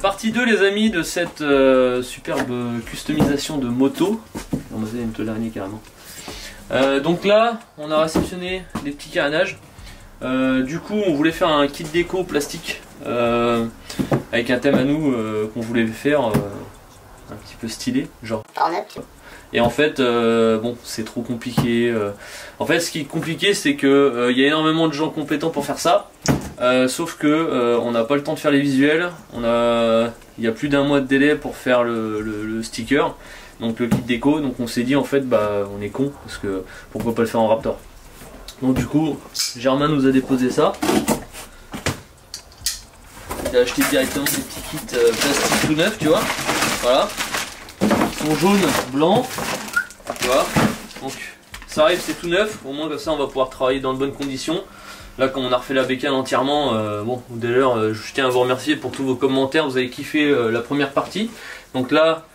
Partie 2 les amis de cette superbe customisation de moto. On va une dernière carrément. Donc là on a réceptionné les petits carénages. Du coup on voulait faire un kit déco plastique avec un thème à nous qu'on voulait faire un petit peu stylé, genre. Et en fait bon c'est trop compliqué. En fait ce qui est compliqué c'est que y a énormément de gens compétents pour faire ça. Sauf que on n'a pas le temps de faire les visuels, il y a plus d'un mois de délai pour faire le sticker, donc le kit déco, donc on s'est dit en fait bah on est con parce que pourquoi pas le faire en Raptor. Donc du coup Germain nous a déposé ça. Il a acheté directement des petits kits plastiques tout neufs, tu vois. Voilà. Ils sont jaunes, blancs, tu vois. Donc ça arrive, c'est tout neuf, au moins comme ça on va pouvoir travailler dans de bonnes conditions. Là comme on a refait la bécane entièrement, bon d'ailleurs je tiens à vous remercier pour tous vos commentaires, vous avez kiffé la première partie. Donc là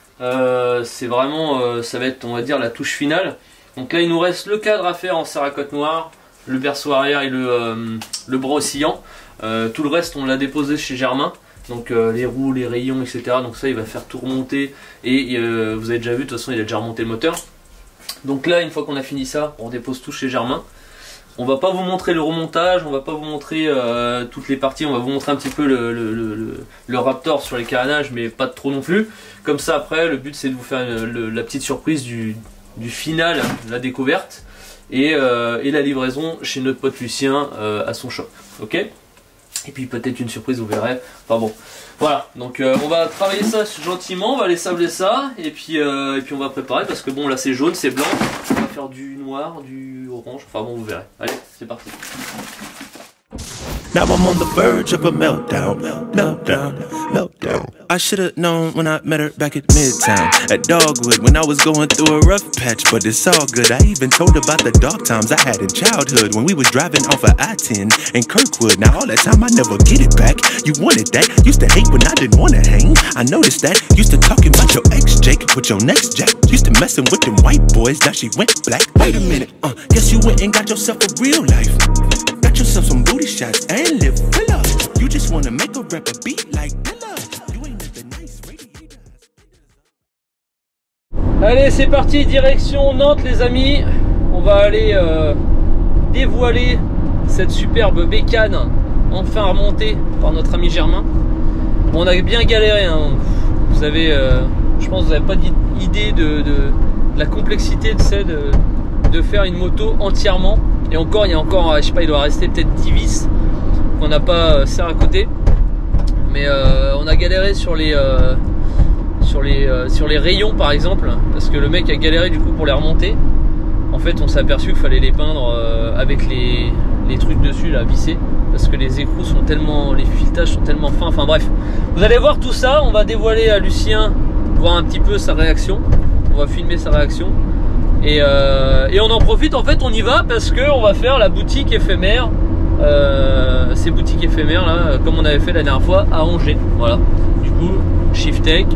c'est vraiment, ça va être on va dire la touche finale. Donc là il nous reste le cadre à faire en céracote noire, le berceau arrière et le bras oscillant. Tout le reste on l'a déposé chez Germain. Donc les roues, les rayons etc. Donc ça il va faire tout remonter et vous avez déjà vu de toute façon il a déjà remonté le moteur. Donc là une fois qu'on a fini ça on dépose tout chez Germain. On va pas vous montrer le remontage, on va pas vous montrer toutes les parties, on va vous montrer un petit peu le Raptor sur les carénages, mais pas trop non plus. Comme ça après, le but c'est de vous faire la petite surprise du final, la découverte, et la livraison chez notre pote Lucien à son shop. Ok ? Et puis peut-être une surprise, vous verrez. Enfin bon, voilà. Donc on va travailler ça gentiment, on va aller sabler ça, et puis on va préparer parce que bon là c'est jaune, c'est blanc. On va faire du noir, du orange. Enfin bon, vous verrez. Allez, c'est parti. Now I'm on the verge of a meltdown, meltdown, meltdown. I should've known when I met her back at Midtown, at Dogwood, when I was going through a rough patch, but it's all good. I even told her about the dark times I had in childhood, when we was driving off of I-10 in Kirkwood. Now all that time I never get it back. You wanted that, used to hate when I didn't wanna hang. I noticed that, used to talking about your ex Jake with your next Jack. Used to messing with them white boys, now she went black. Wait a minute, guess you went and got yourself a real life. Got yourself some booty shots and live villa. You just wanna make a rapper beat like Dilla. You ain't living nice radiator. Allez, c'est parti, direction Nantes les amis. On va aller dévoiler cette superbe bécane enfin remontée par notre ami Germain. Bon, on a bien galéré, hein. Vous savez, je pense que vous n'avez pas d'idée de la complexité de faire une moto entièrement. Et encore, il y a encore, je sais pas, il doit rester peut-être 10 vis qu'on n'a pas serré à côté. Mais on a galéré sur les rayons par exemple, parce que le mec a galéré du coup pour les remonter. En fait, on s'est aperçu qu'il fallait les peindre avec les trucs dessus là, vissés, parce que les écrous sont tellement, les filetages sont tellement fins. Enfin bref, vous allez voir tout ça. On va dévoiler à Lucien, voir un petit peu sa réaction. On va filmer sa réaction. Et on en profite, en fait on y va parce que on va faire la boutique éphémère, ces boutiques éphémères là, comme on avait fait la dernière fois à Angers. Voilà, du coup Shiftech,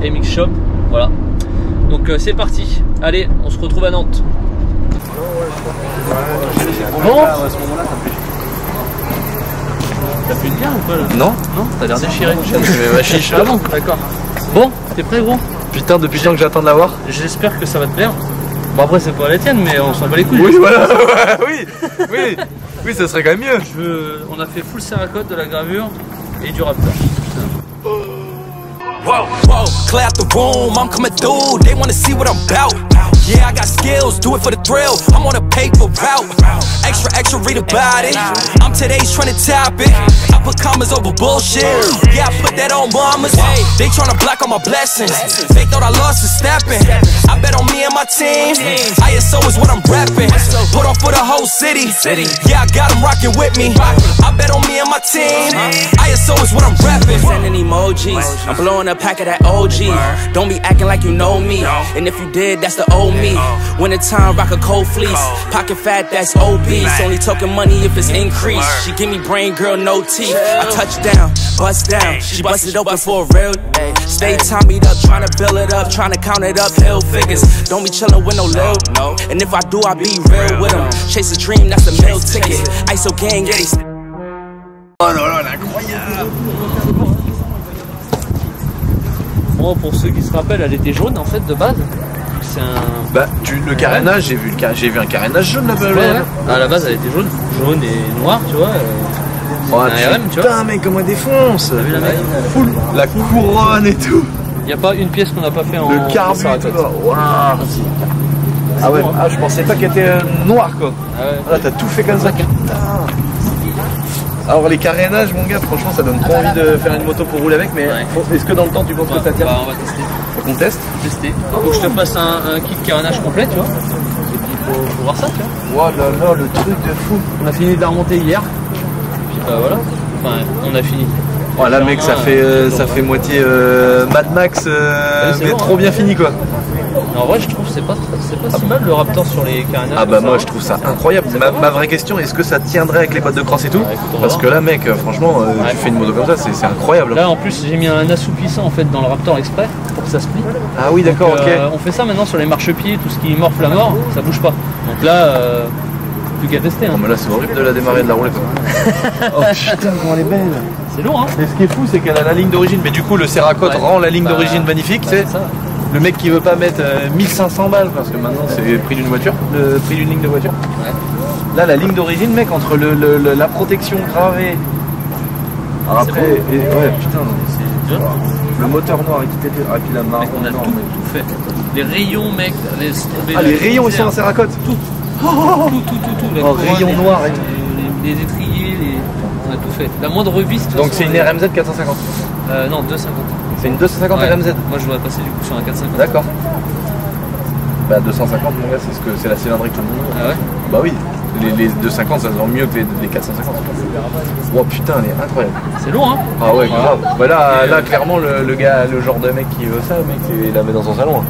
MX Shop, voilà. Donc c'est parti, allez on se retrouve à Nantes. Bon, à ce moment-là t'as fait bien ou pas là? Non, non, t'as l'air déchiré. J'ai ma chiche. Ah bon, d'accord. Bon, t'es prêt gros? Putain, depuis le temps que j'attends de l'avoir. J'espère que ça va te plaire. Bon après c'est pas la tienne mais on s'en bat les couilles. Oui voilà, oui, ça serait quand même mieux. On a fait full céracote, de la gravure et du Raptor. Whoa, whoa, clear out the room, I'm coming through, they wanna see what I'm about. Yeah, I got skills, do it for the thrill, I'm on a paper route. Extra, extra, read about it, I'm today's trying to top it. I put commas over bullshit, yeah, I put that on mamas. They tryna block all my blessings, they thought I lost for stepping. I bet on me and my team, ISO is what I'm repping. Put on for the whole city, yeah, I got them rocking with me. I bet on me and my team, ISO is what I'm repping. Sending emojis, I'm blowing a pack of that OG. Don't be acting like you know me, and if you did, that's the old me. Winter time, rock a cold fleece. Pocket fat, that's obese. Only talking money if it's increased. She give me brain, girl, no teeth. I touch down, bust down. She busted open for a real. Stay Tommy'd up, tryna build it up, tryna count it up, hill figures. Don't be chillin' with no lil. And if I do, I be real with them. Chase a dream, that's a meal ticket. ISO gang, yeah, Oh là là, incroyable. moi, pour ceux qui se rappellent, elle était jaune en fait de base. C'est un. Bah, le carénage, j'ai vu un carénage jaune là-bas. Ouais. À la base, elle était jaune et noire, tu vois. Oh, un RM, tu vois. Putain, mec, comment elle défonce. T'as vu la mec Full. La couronne et tout. Il n'y a pas une pièce qu'on n'a pas fait en. Le carbu et tout. Waouh. Ah ouais, ah, je pensais pas qu'elle était noire quoi. Ah ouais. Ah, t'as tout fait comme ça. Putain. Alors les carénages, mon gars, franchement, ça donne trop envie de faire une moto pour rouler avec, mais est-ce que dans le temps tu penses que ça tient? Bah, on va tester. Faut qu'on teste. Faut que je te fasse un kit carénage complet, tu vois. Et puis faut voir ça, tu vois. Oh là là, le truc de fou. On a fini de la remonter hier. Puis bah voilà. Enfin, on a fini. Oh là, mec, ça fait moitié Mad Max, mais bon, trop bien fini quoi. En vrai, je trouve que c'est pas si mal le Raptor sur les carénages. Ah bah moi je trouve ça incroyable. Ma vraie question, est-ce que ça tiendrait avec les bottes de cross et tout? Écoute, parce que là mec, franchement, tu fais une moto comme ça, c'est incroyable. Là en plus j'ai mis un assouplissant en fait dans le Raptor exprès pour que ça se plie. Ah oui d'accord, ok. On fait ça maintenant sur les marchepieds, tout ce qui morfle à mort, ça bouge pas. Donc là, plus qu'à tester. Hein. Non mais là c'est horrible de la démarrer et de la rouler quoi. Oh putain comment elle est belle. C'est lourd hein. Et ce qui est fou c'est qu'elle a la ligne d'origine, mais du coup le Cerakote rend la ligne d'origine magnifique, tu sais. Le mec qui veut pas mettre 1500 balles, parce que maintenant c'est le prix d'une voiture, le prix d'une ligne de voiture. Ouais. Là la ligne d'origine mec, entre la protection gravée. Alors après, ouais putain, c'est dur. Le moteur noir et puis la marque. On a tout fait. Les rayons mec, les rayons ils sont en Cerakote. Tout. Tout. Rayons noirs et tout. Les étriers, on a tout fait. La moindre vis. Donc c'est une RMZ 450. Non 250. C'est une 250 ouais. RMZ. Moi je voudrais passer du coup sur un 450. D'accord. Bah 250 mon gars, c'est la cylindrique tout le monde. Ah ouais. Bah oui. Les 250 ça se vend mieux que les 450. Oh putain, elle est incroyable. C'est lourd hein. Ah ouais, grave. Bah là clairement le gars, le genre de mec qui veut ça, mec, il la met dans son salon. Hein.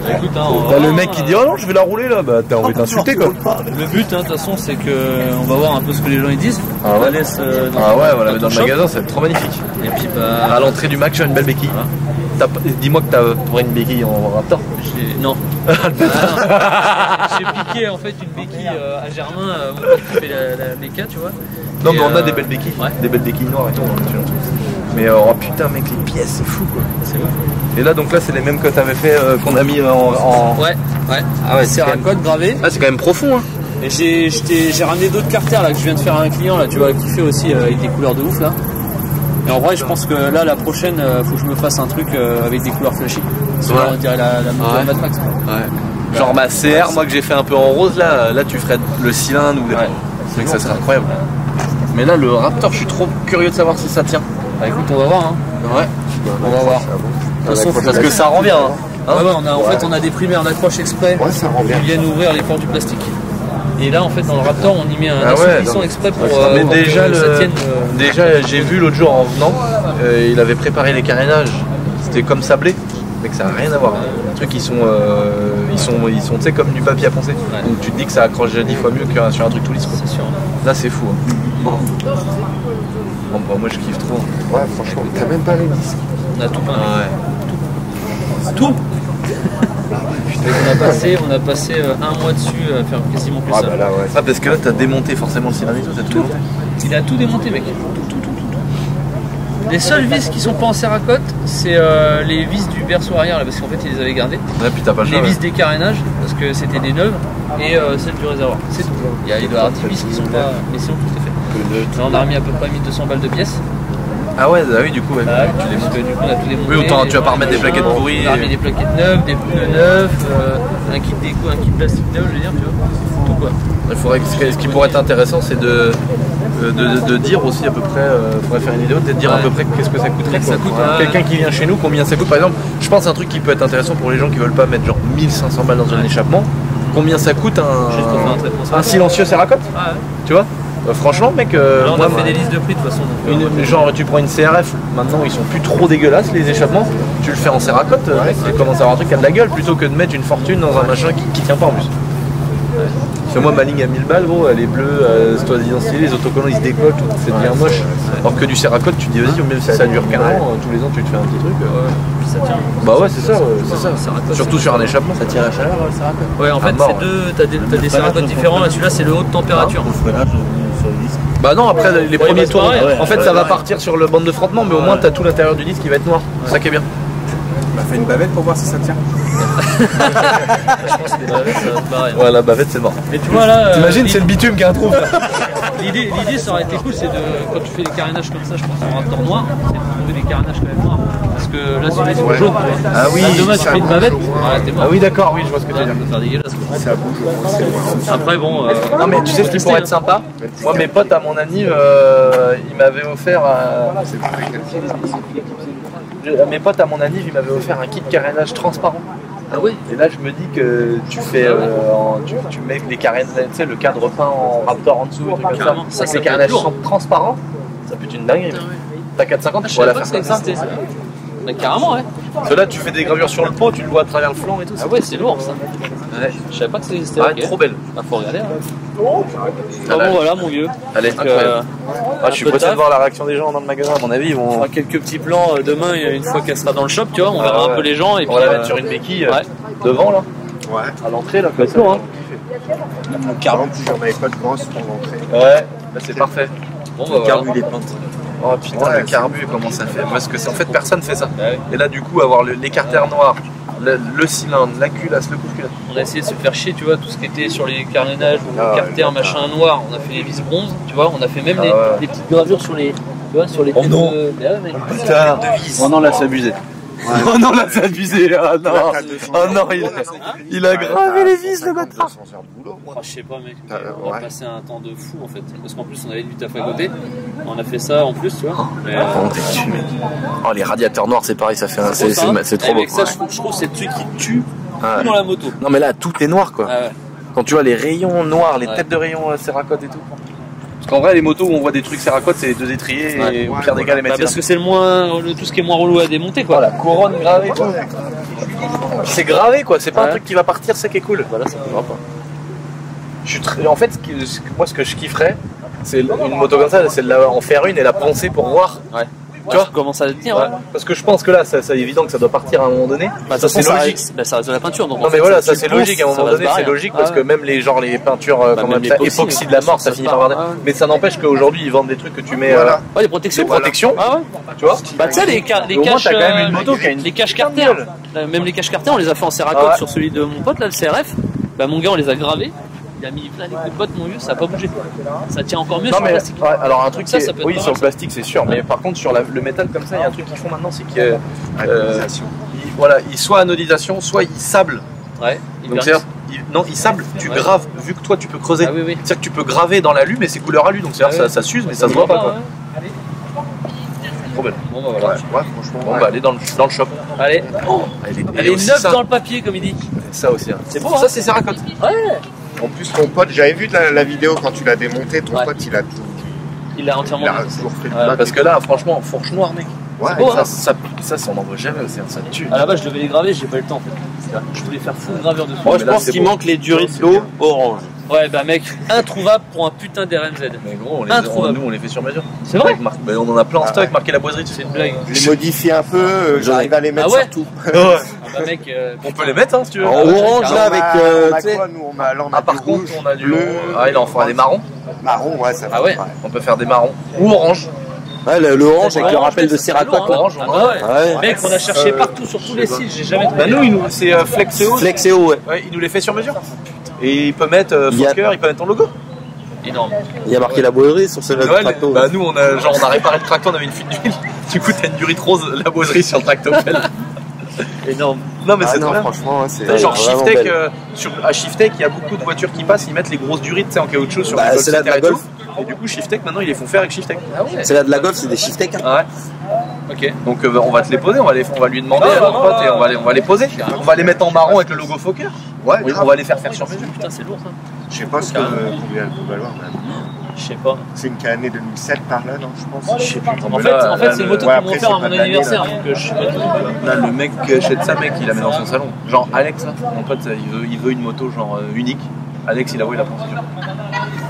Bah, écoute, hein, bah, le mec qui dit oh non je vais la rouler là, bah t'as envie d'insulter quoi. Le but hein, de toute façon c'est que on va voir un peu ce que les gens ils disent. Ah on ouais. la laisse on la met dans le magasin, c'est trop magnifique. Et puis bah à l'entrée du Mac j'ai une belle béquille. Dis-moi que t'as pour une béquille en Raptor. Non. J'ai piqué en fait une béquille à Germain, mon pote qui fait la méca, tu vois. Non mais on a des belles béquilles, des belles béquilles noires et tout. Mais oh putain mec, les pièces c'est fou quoi. C'est ouf. Et là donc là c'est les mêmes que t'avais fait qu'on a mis en... Ouais. Ah ouais, c'est un code gravé. Ah c'est quand même profond hein. Et j'ai ramené d'autres carters là que je viens de faire à un client là, tu vois, qui fait aussi avec des couleurs de ouf là. Et en vrai je pense que là la prochaine faut que je me fasse un truc avec des couleurs flashy. Sinon on dirait la moto Mad Max. Ouais. Genre ma CR, moi que j'ai fait un peu en rose là tu ferais le cylindre ou c'est vrai que ça serait incroyable. Mais là le Raptor je suis trop curieux de savoir si ça tient. Bah écoute on va voir hein. Ouais. On va voir. Parce que ça rend bien hein. En fait on a déprimé un accroche exprès qui viennent ouvrir les portes du plastique. Et là en fait dans le Raptor on y met un assouplissant exprès pour mais pour déjà que ça tienne. Déjà j'ai vu l'autre jour en venant, il avait préparé les carénages, c'était comme sablé, mais que ça n'a rien à voir. Les trucs ils sont tu sais comme du papier à poncer. Ouais. Donc tu te dis que ça accroche 10 fois mieux que sur un truc tout lisse. C'est sûr. Là c'est fou. Hein. Bon, bah, moi je kiffe trop. Ouais franchement, t'as même pas les disques. On a tout peint. Ouais. Tout. On a passé un mois dessus à faire quasiment plus ça. Bah là, ouais. Ah parce que là t'as démonté forcément le cylindre et tout, t'as tout démonté. Il a tout démonté mec. Tout. Les seules vis qui sont pas en Cerakote, c'est les vis du berceau arrière là, parce qu'en fait ils les avaient gardées. Ouais, puis t'as pas le choix, les vis des carénages, parce que c'était des neuves, et celles du réservoir. C'est tout. Il doit y avoir 10 vis qui sont pas. Mais sinon tout est fait. Là on a remis à peu près 1200 balles de pièces. Ah ouais, oui du coup ouais. Bah, parce que du coup on a tout démonté. Oui autant tu vas pas remettre des plaquettes pourries. On a remis des plaquettes neuves, des pneus neufs, un kit déco, un kit plastique neuf, je veux dire, tu vois. Tout quoi. Il faudrait ce qui pourrait être intéressant c'est de dire aussi à peu près, faudrait faire une vidéo, peut-être dire à peu près qu'est-ce que ça coûterait. Quelqu'un qui vient chez nous, combien ça coûte par exemple. Je pense un truc qui peut être intéressant pour les gens qui veulent pas mettre genre 1500 balles dans un échappement. Combien ça coûte un silencieux Cerakote, tu vois. Franchement mec, là, on a fait des listes de prix de toute façon. Genre tu prends une CRF, maintenant ils sont plus trop dégueulasses les échappements, tu le fais en Cerakote, tu commences à avoir un truc qui a de la gueule plutôt que de mettre une fortune dans un machin qui tient pas en plus. Parce que moi ma ligne à 1000 balles gros, elle est bleue, c'est toi stylé, les autocollants ils se décollent, tout, c'est bien moche. Alors que du Cerakote tu te dis vas-y même si ça dure qu'un an, tous les ans tu te fais un petit truc. Puis ça tient. Bah ouais c'est ça. Surtout sur un échappement. Ça tire la chaleur le Cerakote. Ouais en fait c'est deux, t'as des Cerakotes différents, et celui-là c'est le haute température. Bah non après les premiers tours, en fait ça va partir sur le bande de frottement, mais au moins t'as tout l'intérieur du disque qui va être noir, c'est ça qui est bien. refais une bavette pour voir si ça tient. Je pense que les bavettes, ça va être pareil. Ouais, la bavette, c'est mort. Mais tu vois là. T'imagines, c'est le bitume qui a un trou. L'idée, ça aurait été cool, c'est de. Quand tu fais des carénages comme ça, je pense en Raptor noir, c'est de trouver des carénages quand même noirs. Parce que là, c'est des jaunes. Ah oui, dommage, tu fais une bavette. Ouais, t'es mort. Ah oui, d'accord, oui, je vois ce que tu veux dire. Ça va faire dégueulasse. Ça bouge, c'est loin. Après, bon. Non, mais tu sais ce qui pourrait être sympa? Moi, mes potes à mon anniv, ils m'avaient offert mes potes à mon anniv, ils m'avaient offert un kit carénage transparent. Ah oui. Et là, je me dis que tu fais, tu mets les carénages, tu sais, le cadre peint en Raptor en dessous, et trucs comme ça. Ça Les carénages sont transparents, ça peut être une dinguerie. T'as 4,50, tu pourrais la faire comme ça. Mais carrément, ouais. Parce que là, tu fais des gravures sur le pot, tu le vois à travers le flanc et tout. Ah ouais, c'est lourd ça. Ouais. Je savais pas que ça existait. Ah, ok. trop belle. Ah, faut regarder. Hein. Bon, voilà, mon vieux. Allez, Donc, incroyable. Je suis peu pressé taf. de voir la réaction des gens dans le magasin. À mon avis, ils On vont. fera quelques petits plans demain, une fois qu'elle sera dans le shop, tu vois, on verra un peu les gens et On puis va la mettre sur une béquille ouais. devant là, Ouais. à l'entrée là. Bah, c'est bon, hein. Par exemple, si j'en avais pas de grosse pour l'entrée. Ouais, bah, c'est parfait. Bon, bah, voilà. les peintes. Oh putain, Ouais, le carbu, comment ça fait? Parce que en fait, personne fait ça. Ouais. Et là, du coup, avoir l'écarteur noir, le cylindre, la culasse, le coupe-culasse. On a essayé de se faire chier, tu vois, tout ce qui était sur les carénages, Ah, carter, ouais, machin noir, on a fait les vis bronze, tu vois, on a fait même Ah, les, ouais. les petites gravures sur les, tu vois, sur les Oh têtes non. de... Mais ouais, mec. Putain, oh non, là, c'est abusé. Oh non, là, c'est abusé. Ah non, oh non, il a gravé les vis, le bâtard. Oh, je sais pas, mec, mais Ah, on a ouais. passé un temps de fou en fait, parce qu'en plus on avait du taf à côté, on a fait ça en plus, tu vois. Mais, Oh, t'es tué. Oh, les radiateurs noirs, c'est pareil, ça fait un. C'est trop beau. Avec ça, je trouve que c'est le truc qui tue Ouais. dans la moto. Non, mais là, tout est noir quoi. Ah ouais. Quand tu vois les rayons noirs, les Ouais. têtes de rayons Cerakote et tout. Parce qu'en vrai, les motos où on voit des trucs Cerakote, c'est les deux étriers Ouais. et au pire des cas, les Bah, mettre parce que c'est tout ce qui est moins relou à démonter quoi. Voilà, couronne gravée. Puis c'est gravé quoi, c'est pas un Ouais. truc qui va partir, c'est qui est cool. Voilà, ça ne va pas. En fait, moi ce que je kifferais, c'est une moto comme ça, c'est de en faire une et la poncer pour voir. Ouais. Tu vois, comment à le tenir, Ouais. ouais. Parce que je pense que là, c'est évident que ça doit partir à un moment donné. Bah, ça c'est logique. Ça reste de la peinture. Donc, Non en mais fait, voilà, tu ça c'est ponces, logique à un ça moment va se donné, barrer, c'est logique hein. parce Ah que ouais. même les les peintures Bah, comme même époxy, l'époxy, de la mort, ça ça finit se par barre. avoir. Ah ouais. Mais ça n'empêche qu'aujourd'hui ils vendent des trucs que tu mets. Voilà. Ouais, les protections. Des protections. Ah ouais. Tu vois. Bah tu sais les Au moins, caches, t'as quand même une moto qui a une les caches putain de carter, gueule. même les caches carter, on les a fait en Cerakote Ah ouais. sur celui de mon pote là, le CRF. Bah mon gars, on les a gravés. Il a mis plein de coups de botte, mon vieux, ça a pas bougé. Ça tient encore mieux Non sur le mais plastique. ouais, alors un truc Ça, qui est- ça peut être oui pas sur mal, le plastique c'est sûr, mais par contre sur le métal comme ça il y a un truc qu'ils font maintenant c'est que Anodisation. il soit anodisation soit il sable. Ouais. Donc c'est-à-dire il sable, tu Ouais. graves vu que toi tu peux creuser. Ah oui oui. C'est-à-dire que tu peux graver dans l'alu mais c'est couleur alu donc c'est-à-dire Ah ouais. ça s'use mais ça se voit pas quoi. Ouais. Trop belle. Bon bah Ouais, voilà. ouais, franchement. Bon ouais. bah allez dans le shop. Allez. Elle est aussi neuve ça, dans le papier comme il dit. ça aussi. Hein. C'est beau, Ça hein. c'est Cerakote. Ouais. En plus, ton pote, j'avais vu la vidéo quand tu l'as démonté, ton Ouais. pote, il a Il a entièrement. il a toujours fait le Ouais, bloc. Parce que là franchement fourche noire mec. Ouais, beau, hein. Ça on n'en voit jamais aussi, hein, ça tue. À la base, je devais les graver, j'ai pas eu le temps en fait. Je voulais faire full gravure dessus. Moi, je pense qu'il manque les durites d'eau orange. Ouais, bah mec, introuvable pour un putain d'RMZ. Mais gros, Introuvable. nous on les fait sur mesure. C'est vrai. On en a plein en stock marqué la boiserie, tu sais. C'est une blague. Je les modifie un peu, j'arrive à les mettre Ah ouais. sur tout. Ah bah mec, On peut les mettre hein si tu veux. En orange là avec on a tu sais. quoi, nous, on a Ah par du contre rouge, on a du bleu, il en fera des marrons. marron, ouais, ça Ah ouais. On peut faire des marrons ou orange. Ouais, le orange avec le Orange, rappel de c'est Cerakote. lourd, hein. Orange, Ah bah ouais. Ouais. Mec, on a cherché partout sur tous les sites, j'ai jamais trouvé. Bah nous c'est Flexeo. Flexeo, ouais. Ouais, il nous les fait sur mesure. Et il peut mettre Il y a- Fokker, il peut mettre ton logo. Énorme. Il y a marqué la boiserie sur ce Ouais, tracto. bah nous on a réparé le tracto, on avait une fuite d'huile. Du coup t'as une durite rose, la boiserie sur le tractopelle. Énorme. Non mais Ah c'est non, trop bien. franchement, ouais, Tu sais, c'est genre vraiment Shiftech, belle. à Shiftech, il y a beaucoup de voitures qui passent, ils mettent les grosses durites tu sais, en caoutchouc sur Bah, les c'est la de la et tout. Golf. Et du coup, Shiftech, maintenant, ils les font faire avec Shiftech. Ah ouais. C'est là de la Golf, c'est des Shiftech. Hein. Ah ouais. Ok. Donc, on va te les poser, on va lui demander Non, à notre non, pote et non, on va les poser. On va les mettre en marron avec le logo Fokker. Ouais, Oui, on va les faire sur mesure. Putain, c'est lourd ça. je sais pas combien elle peut valoir. mais Je sais pas. C'est une Canet 2007 par là, non, je pense. Je sais plus. En fait, c'est une moto ouais, qu'ils m'ont après, offert à c'est pas mon de l'année, anniversaire, là. donc je sais pas tout. Là, le mec qui achète ça, mec, il la met dans son salon. Genre Alex, là, mon pote, il veut une moto genre unique. Alex, il a la pense.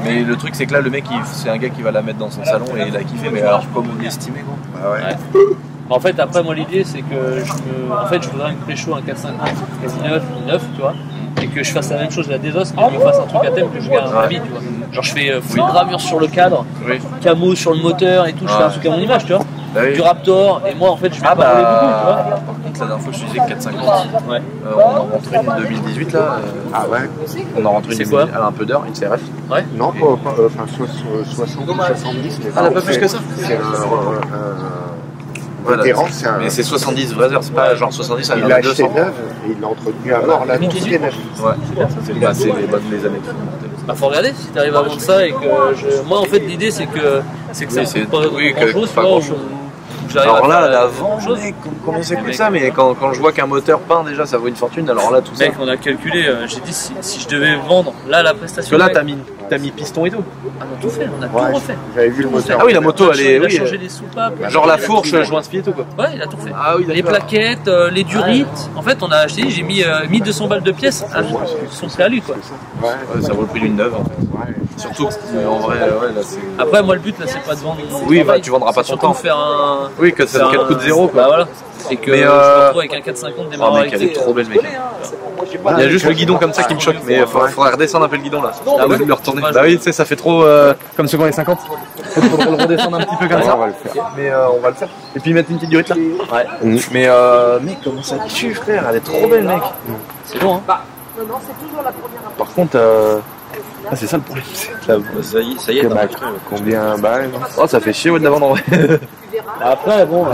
Mais le truc, c'est que là, le mec, c'est un gars qui va la mettre dans son salon et il a kiffé. Mais alors, comme vous l'estimez, quoi. Bah ouais. Ouais. En fait, après, moi, l'idée, c'est que je voudrais une précho, un 450 quasi neuf, tu vois, et que je fasse la même chose à la désos, mais que je me fasse un truc à thème que je garde à ma vie, tu vois. Genre, je fais full gravure sur le cadre, Oui. camo sur le moteur et tout, je fais un truc à mon image, tu vois. Bah oui. Du Raptor, et moi, en fait, je vais pas rouler beaucoup, tu vois. Donc la dernière fois je disais 450. Ouais. On en rentre une 2018 là. Ah ouais. On en rentre une C'est quoi? Elle a un peu d'heure, une CRF. Ouais. Non, pas, enfin 60 ou 70. Mais Ah, elle a pas plus que ça. C'est Voilà. vétéran, c'est un. Mais c'est 70 vraies heures, c'est pas genre 70 à Il l'a acheté 200. neuf et il l'a entretenu à mort là, tout ce qui est neuf. Ouais, c'est les bonnes les années. Bah faut regarder si t'arrives à vendre ça et que moi en fait l'idée c'est que ça Oui, c'est- coûte pas oui, que grand chose, pas grand-chose. Alors là, la vente, chose. mec, combien ça coûte ça? Mais quand je vois qu'un moteur peint déjà ça vaut une fortune, alors là tout ça. Mec, on a calculé, j'ai dit si je devais vendre là la Parce prestation. que là mec, t'as mis piston et tout. on a tout fait, on a Ouais, tout refait. j'avais vu le moteur. Ah oui, la moto elle est. Il a Oui, changé les soupapes. genre la fourche, joint spi et tout quoi. Ouais, il a tout fait. Ah oui, Les d'accord. plaquettes, les durites. En fait, on a acheté, j'ai mis 1200 balles de pièces à son prix à lui quoi. Ouais, Ouais, ça vaut le prix d'une neuve en fait. ouais. Surtout que, en vrai, ouais, là c'est. Après, moi le but là c'est pas de vendre. mon Oui, travail, bah, tu vendras pas c'est ton surtout temps. de faire un. Oui, que ça faire coûte zéro quoi. Bah voilà. Et que Mais, je me retrouve avec un 450 Oh démarreur mec, elle est trop belle mec. Il y a juste le guidon comme ça qui me choque, mais faudrait redescendre un peu le guidon là. Ah ouais Le retourner. Bah oui, tu sais, ça fait trop comme ceux qui ont les 50. Il faudrait le redescendre un petit peu comme Ouais, ça. on va le faire. Mais on va le faire. Et puis mettre une petite durite là. Ouais. Mais mec, comment ça tue frère, elle est trop belle mec. C'est bon hein. Par contre, ah, c'est ça le problème. Ça y est, Combien balles? Oh, ça fait chier ouais, de la vendre en vrai. Après, bon,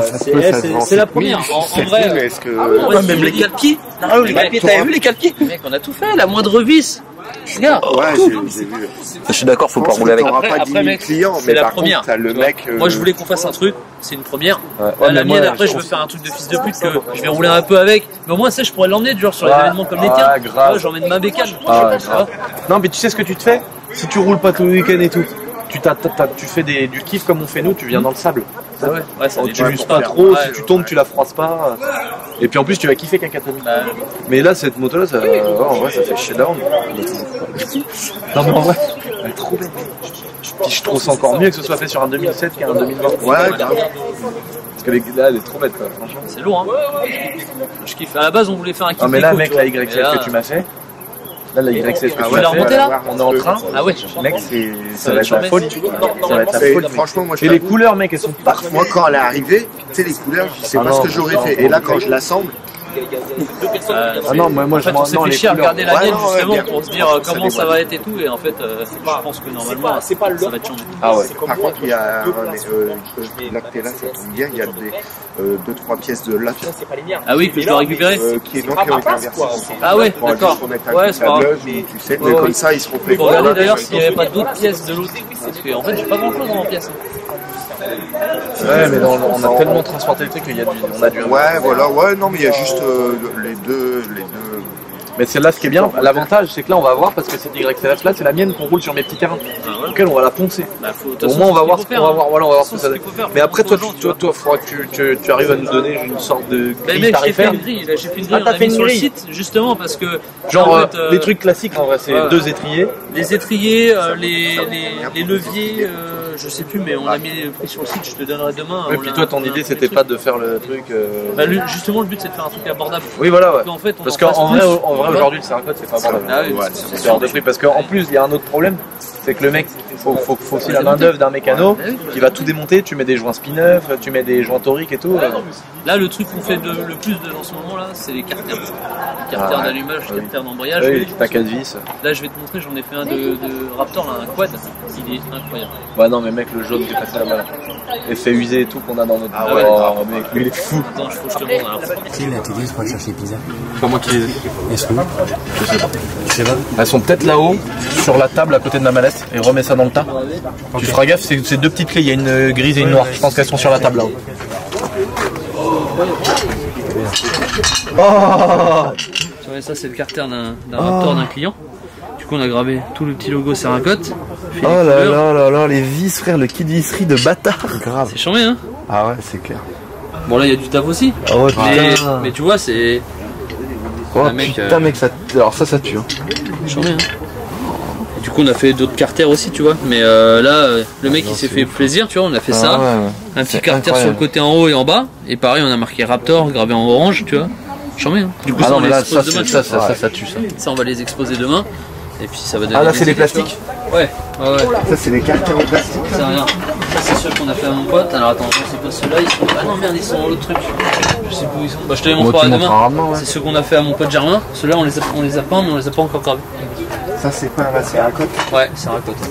c'est la première. En vrai, est-ce que. ouais, même les 4 pieds. Les calpiers, t'avais vu les calpiers? Mec, on a tout fait, la moindre vis. Regarde. Ouais, j'ai vu. Je suis d'accord, faut Je pas pense rouler que avec. t'auras Après, pas 10 000 mec, clients, c'est mais la par première. contre, t'as le tu vois. mec. Moi, je voulais qu'on fasse un truc, c'est une première. Ouais, Là, la mais moi, mienne, après, je veux faire un truc de fils de pute que je vais rouler un peu avec. Mais au moins, ça, je pourrais l'emmener, genre sur les Ouais. événements comme les Ah, tiens. grave. Moi, j'emmène ma bécane. Ah, Tu vois. Non, mais tu sais ce que tu te fais? Si tu roules pas tout le week-end et tout, tu fais du kiff comme on fait nous, tu viens dans le sable. Ah ouais, ouais, ça Tu dépend l'uses pour pas faire. trop, Ouais, si tu tombes, tu la froisses pas. Et puis en plus, tu vas kiffer qu'un 4,5. bah, Mais là, cette moto-là, ça, ouais, en vrai, ça fait chier de la vendre. Non, mais en vrai, elle est trop belle. Puis je trouve ça encore mieux que ce soit fait sur un 2007 qu'un 2020. Ouais, grave. Parce que là, elle est trop belle, quoi, franchement. c'est lourd, hein. Je kiffe. À la base, on voulait faire un kiff. Non, mais là, éco, mec, tu vois. la YZ Et là, que tu m'as fait. Là, la YZ que tu tu m'as l'as fait. remontée, là On est en train. Ah ouais. Mec, ça va être la changer. folie. Ça va être la Et folie. franchement, moi, je Et les t'avoue, couleurs, mec, elles sont parfaites. moi, quand elle est arrivée, tu sais, les couleurs, je sais Ah pas non, ce que j'aurais non, fait. Et là, quand je l'assemble, Ah non, moi, En fait, on s'est fait chier à regarder la Ouais, mienne non, ouais, justement bien. pour se dire Ça comment ça dévoile. va être et tout. Et en fait, je pense que normalement, ça va être changé. Ah ouais. par contre, il y a. Là que t'es là, ça tombe bien, il y a des 2-3 pièces de latte Ah oui, que je dois récupérer. qui ont été inversées. Ah ouais, Faudra d'accord. juste remettre un Ouais, coup c'est de pas grave. tableuse, ou tu sais, mais comme ça, ils seront faits. Faut regarder d'ailleurs s'il n'y avait pas d'autres pièces de l'autre. Parce que en fait, j'ai pas grand chose en pièces. Ouais, mais on a tellement transporté le truc qu'il y a on a dû. Ouais, voilà, ouais, non, mais il y a juste les deux. Mais c'est là ce qui est bien. L'avantage, c'est que là, on va voir parce que cette YCF là, c'est la mienne qu'on roule sur mes petits terrains. Auquel on va la poncer. Bah, faut, de toute Au façon, moins, on va c'est voir ce ce qu'il qu'on faut va faire, voir. Voilà, on va voir ce que C'est ça ce donne. qu'il faut faire. Mais après, toi, Faut montrer aux gens, faudra que tu arrives à nous donner une sorte de Mais grille mec, j'ai fait tarifaire. une grille. Là, j'ai fait une Ah, grille. t'as On a fait mis une sur le grille. site justement parce que Genre en fait, les trucs classiques en vrai, c'est ouais. 2 étriers. les étriers, les leviers, je sais plus, mais on a mis les prix sur le site. Je te donnerai demain. Et On puis a- toi, ton on a idée, fait c'était des pas trucs. de faire le truc. Bah, justement, le but c'est de faire un truc abordable. Oui, voilà, ouais. Donc, en fait, on Parce en fasse qu'en plus. vrai, aujourd'hui, le Serracode, c'est pas abordable. Ah oui, Ouais, c'est C'est hors de prix. Parce qu'en plus, il y a un autre problème, c'est que le mec, faut aussi la main d'œuvre d'un mécano qui va tout démonter. Tu mets des joints spin-neuf, tu mets des joints toriques et tout. Là, le truc qu'on fait le plus en ce moment là, c'est les carters. Les carters Ah ouais. d'allumage, Oui. carters d'embrayage. Oui, t'as 4 vis. Là, je vais te montrer, j'en ai fait un de Raptor, là, un quad. Il est incroyable. Bah non, mais mec, le jaune qui est passé là-bas. Effet usé et tout qu'on a dans notre. Ah ouais, oh, mec, lui, il est fou. Attends, faut que je te montre. Alors. C'est la télé, je crois, chercher pizza. C'est pas moi qui les ai. Elles sont où Je sais pas. Elles sont peut-être là-haut, sur la table à côté de ma mallette, et remets ça dans le tas. Tu feras gaffe, c'est 2 petites clés, il y a une grise et une noire. Je pense qu'elles sont sur la table là-haut. Oh Tu vois, ça, c'est le carter d'un Raptor d'un client. Du coup, on a gravé tout le petit logo Serracode. Oh là là là là, les vis, frère, le kit de visserie de bâtard. Grave. C'est chambé, hein. Ah ouais, c'est clair. Bon, là, il y a du taf aussi. Oh Mais tu vois, c'est Oh Ah, mec, putain, mec, ça. Alors ça tue. Hein. chambé, hein. Et du coup, on a fait d'autres carters aussi, tu vois. Mais là, le mec, il s'est fait plaisir, tu vois. On a fait ça. Un petit C'est carter incroyable. sur le côté en haut et en bas. Et pareil, on a marqué Raptor gravé en orange, tu vois. Chambé, hein. Du coup, Ah ça, non, on mais les là, expose demain. tu vois. ça tue ça. Ça, on va les exposer demain. Et puis, ça va donner. Ah là, des c'est les idées, tu plastiques. vois. Ouais, ouais, ouais. Ça, c'est des cartes en plastique. Ça, regarde. Ça, c'est sûr qu'on a fait à mon pote. Alors, attends, c'est pas ceux-là. Ils sont. Ah non, merde, ils sont dans l'autre truc. Je sais plus où ils sont. Bah, je te les Bon, montrerai tu demain. montreras demain, ouais. C'est ceux qu'on a fait à mon pote Germain. Ceux-là, on les a peints, mais on les a pas encore gravés. Ça, c'est pas la Cerakote. Ouais, c'est un côté.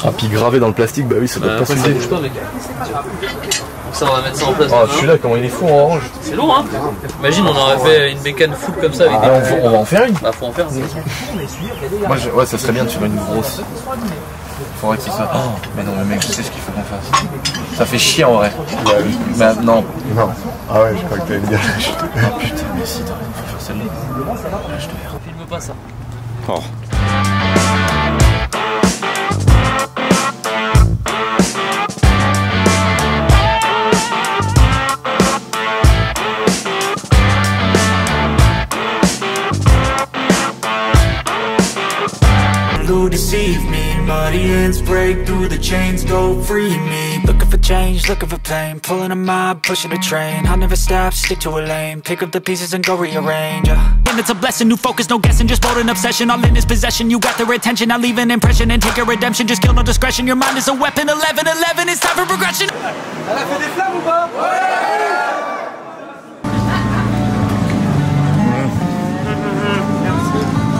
Ah, puis gravé dans le plastique, bah oui, ça doit pas Après, ça s'user. bouge pas, mec. Ça, on va mettre ça en place. Oh, demain. celui-là, comment il est fou en orange. C'est lourd, hein. Imagine, on aurait fait une bécane full comme ça avec Ah, des. on va en faire une. Bah, faut en faire. Moi, ouais, ça serait bien de faire une grosse. Faudrait qu'il soit. Oh, mais non, mais mec, je sais ce qu'il faut qu'on fasse. Ça fait chier en vrai. Bah, non. Non. Ah ouais, je crois que t'allais me dire. Putain, mais si, t'as rien fait faire celle-là. Là, je te verrai. Filme pas ça. Oh. Who deceive me? Muddy ends break through the chains, go free me. Looking for change, looking for pain, pulling a mob, pushing a train. I'll never stop, stick to a lane, pick up the pieces and go rearrange. And it's a blessing, new focus, no guessing, just bold and obsession. All in his possession, you got their attention. I'll leave an impression and take a redemption. Just kill no discretion, your mind is a weapon. 11-11, it's time for progression. Elle a fait des flammes ou pas?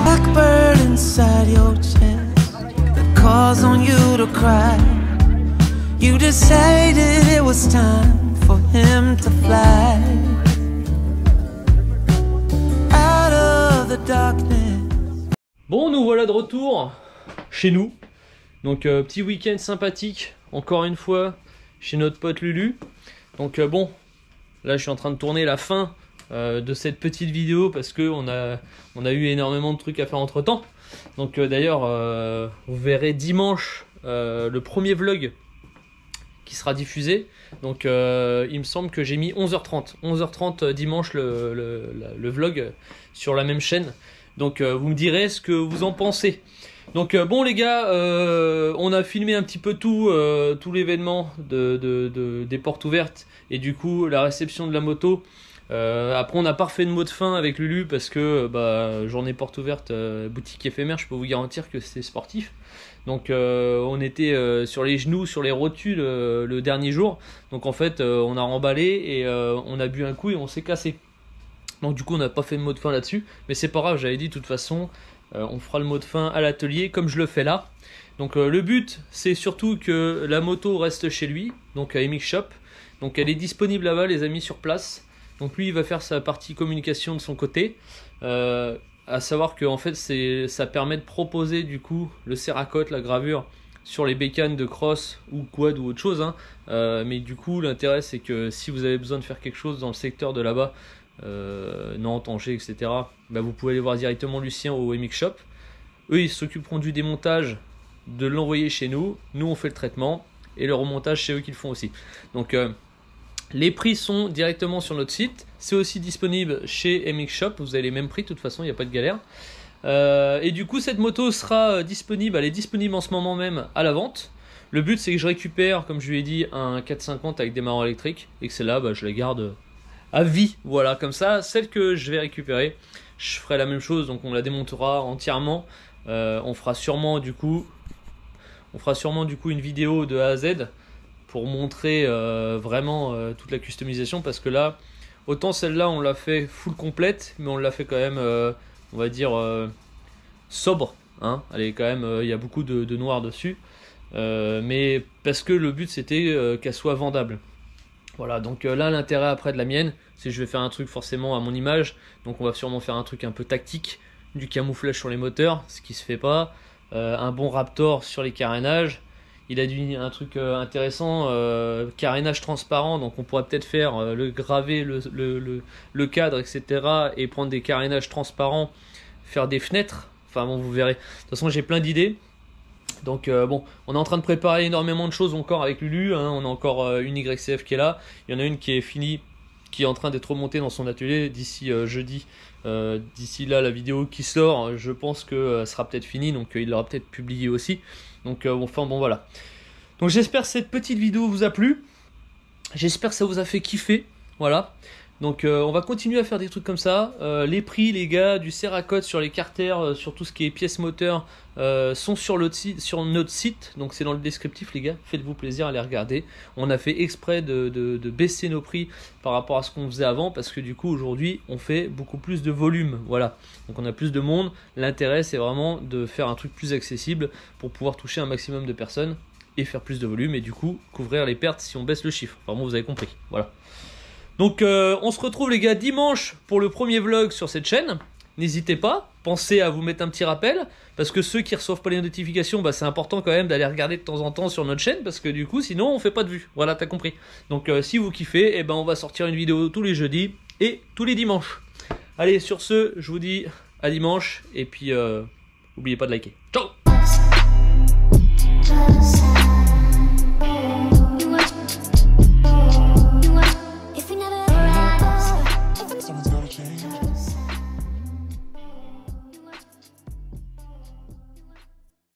Blackbird inside your chest that calls on you to cry. You decided it was time for him to fly out of the darkness. Bon, nous voilà de retour chez nous. Donc, petit week-end sympathique, encore une fois, chez notre pote Lulu. Donc, bon, là je suis en train de tourner la fin de cette petite vidéo parce que on a eu énormément de trucs à faire entre temps. Donc d'ailleurs vous verrez dimanche le premier vlog qui sera diffusé. Donc il me semble que j'ai mis 11h30 dimanche le vlog sur la même chaîne. Donc vous me direz ce que vous en pensez. Donc bon les gars, on a filmé un petit peu tout l'événement des portes ouvertes et du coup la réception de la moto. Après on n'a pas refait de mot de fin avec Lulu parce que journée porte ouverte, boutique éphémère, je peux vous garantir que c'est sportif. Donc on était sur les genoux, sur les rotules le dernier jour. Donc en fait on a remballé et on a bu un coup et on s'est cassé. Donc du coup on n'a pas fait de mot de fin là-dessus. Mais c'est pas grave, j'avais dit de toute façon on fera le mot de fin à l'atelier comme je le fais là. Donc le but c'est surtout que la moto reste chez lui, donc à MX Shop. Donc elle est disponible là-bas les amis sur place. Donc lui il va faire sa partie communication de son côté, à savoir que en fait ça permet de proposer du coup le Cerakote, la gravure sur les bécanes de cross ou quad ou autre chose, hein. Mais du coup l'intérêt c'est que si vous avez besoin de faire quelque chose dans le secteur de là-bas, Nantes, Angers, etc., bah, vous pouvez aller voir directement Lucien au MX Shop. Eux ils s'occuperont du démontage, de l'envoyer chez nous, nous on fait le traitement et le remontage c'est eux qui le font aussi. Donc les prix sont directement sur notre site. C'est aussi disponible chez MX Shop. Vous avez les mêmes prix, de toute façon, il n'y a pas de galère. Et du coup, cette moto sera disponible. Elle est disponible en ce moment même à la vente. Le but, c'est que je récupère, comme je lui ai dit, un 450 avec démarreur électrique. Et que celle-là, je la garde à vie. Voilà, comme ça, celle que je vais récupérer, je ferai la même chose. Donc, on la démontera entièrement. On fera sûrement, du coup, une vidéo de A à Z pour montrer vraiment toute la customisation, parce que là autant celle-là on l'a fait full complète mais on l'a fait quand même on va dire sobre, hein. Elle est quand même il y a beaucoup de noir dessus, mais parce que le but c'était qu'elle soit vendable. Voilà, donc là l'intérêt après de la mienne c'est que je vais faire un truc forcément à mon image, donc on va sûrement faire un truc un peu tactique, du camouflage sur les moteurs, ce qui se fait pas, un bon Raptor sur les carénages. Il a dit un truc intéressant, carénage transparent, donc on pourrait peut-être faire graver le cadre, etc. et prendre des carénages transparents, faire des fenêtres. Enfin bon, vous verrez. De toute façon, j'ai plein d'idées. Donc bon, on est en train de préparer énormément de choses encore avec Lulu, hein. On a encore une YCF qui est là. Il y en a une qui est finie, qui est en train d'être remontée dans son atelier d'ici jeudi. D'ici là, la vidéo qui sort, je pense que sera peut-être finie, donc il l'aura peut-être publié aussi. Donc enfin bon voilà. Donc j'espère que cette petite vidéo vous a plu. J'espère que ça vous a fait kiffer. Voilà. Donc on va continuer à faire des trucs comme ça. Les prix les gars du Cerakote sur les carters, sur tout ce qui est pièces moteurs sont sur notre site. Donc c'est dans le descriptif les gars, faites-vous plaisir à les regarder. On a fait exprès de baisser nos prix par rapport à ce qu'on faisait avant parce que du coup aujourd'hui on fait beaucoup plus de volume. Voilà, donc on a plus de monde. L'intérêt c'est vraiment de faire un truc plus accessible pour pouvoir toucher un maximum de personnes et faire plus de volume et du coup couvrir les pertes si on baisse le chiffre. Enfin bon, vous avez compris, voilà. Donc on se retrouve les gars dimanche pour le premier vlog sur cette chaîne. N'hésitez pas, pensez à vous mettre un petit rappel, parce que ceux qui reçoivent pas les notifications, bah, c'est important quand même d'aller regarder de temps en temps sur notre chaîne, parce que du coup sinon on fait pas de vues. Voilà, t'as compris. Donc si vous kiffez, eh ben, on va sortir une vidéo tous les jeudis et tous les dimanches. Allez, sur ce, je vous dis à dimanche, et puis n'oubliez pas de liker. Ciao!